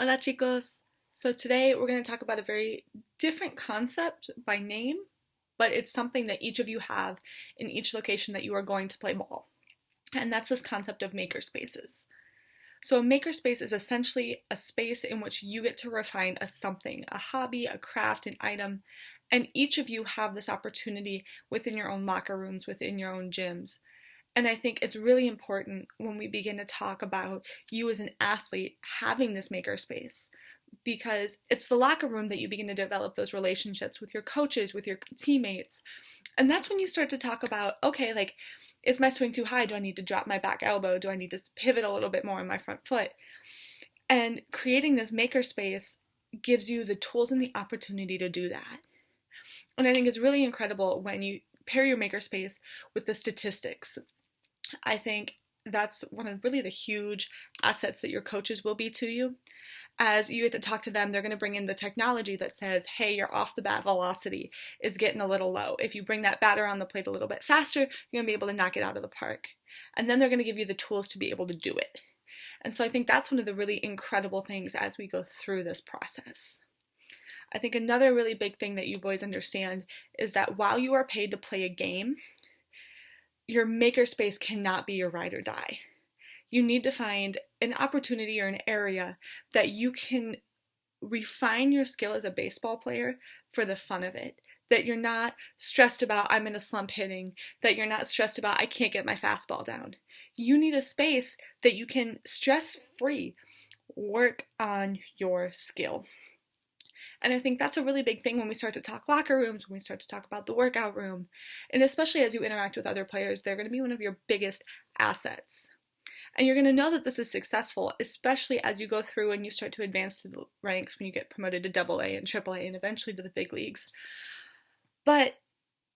Hola chicos! So today we're going to talk about a very different concept by name, but it's something that each of you have in each location that you are going to play ball. And that's this concept of makerspaces. So a makerspace is essentially a space in which you get to refine a something, a hobby, a craft, an item, and each of you have this opportunity within your own locker rooms, within your own gyms. And I think it's really important when we begin to talk about you as an athlete having this makerspace, because it's the locker room that you begin to develop those relationships with your coaches, with your teammates. And that's when you start to talk about, okay, like, is my swing too high? Do I need to drop my back elbow? Do I need to pivot a little bit more on my front foot? And creating this makerspace gives you the tools and the opportunity to do that. And I think it's really incredible when you pair your makerspace with the statistics. I think that's one of really the huge assets that your coaches will be to you. As you get to talk to them, they're going to bring in the technology that says, hey, your off the bat velocity is getting a little low. If you bring that bat around the plate a little bit faster, you're going to be able to knock it out of the park. And then they're going to give you the tools to be able to do it. And so I think that's one of the really incredible things as we go through this process. I think another really big thing that you boys understand is that while you are paid to play a game, your makerspace cannot be your ride or die. You need to find an opportunity or an area that you can refine your skill as a baseball player for the fun of it. That you're not stressed about, I'm in a slump hitting. That you're not stressed about, I can't get my fastball down. You need a space that you can stress-free work on your skill. And I think that's a really big thing when we start to talk locker rooms, when we start to talk about the workout room. And especially as you interact with other players, they're going to be one of your biggest assets. And you're going to know that this is successful, especially as you go through and you start to advance through the ranks when you get promoted to AA and AAA and eventually to the big leagues. But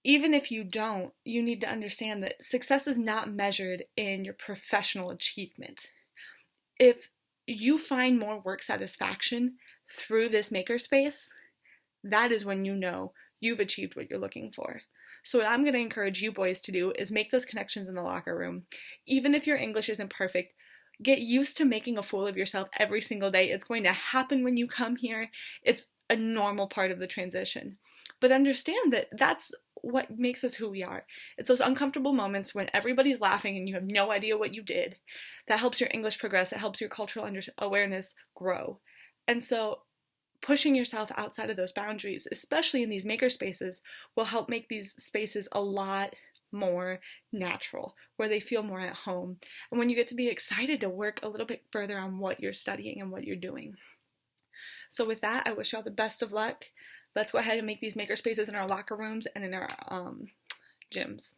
even if you don't, you need to understand that success is not measured in your professional achievement. If you find more work satisfaction through this makerspace, that is when you know you've achieved what you're looking for. So what I'm going to encourage you boys to do is make those connections in the locker room. Even if your English isn't perfect, get used to making a fool of yourself every single day. It's going to happen when you come here. It's a normal part of the transition. But understand that that's what makes us who we are. It's those uncomfortable moments when everybody's laughing and you have no idea what you did. That helps your English progress. It helps your cultural awareness grow. And so pushing yourself outside of those boundaries, especially in these makerspaces, will help make these spaces a lot more natural, where they feel more at home. And when you get to be excited to work a little bit further on what you're studying and what you're doing. So with that, I wish y'all the best of luck. Let's go ahead and make these makerspaces in our locker rooms and in our gyms.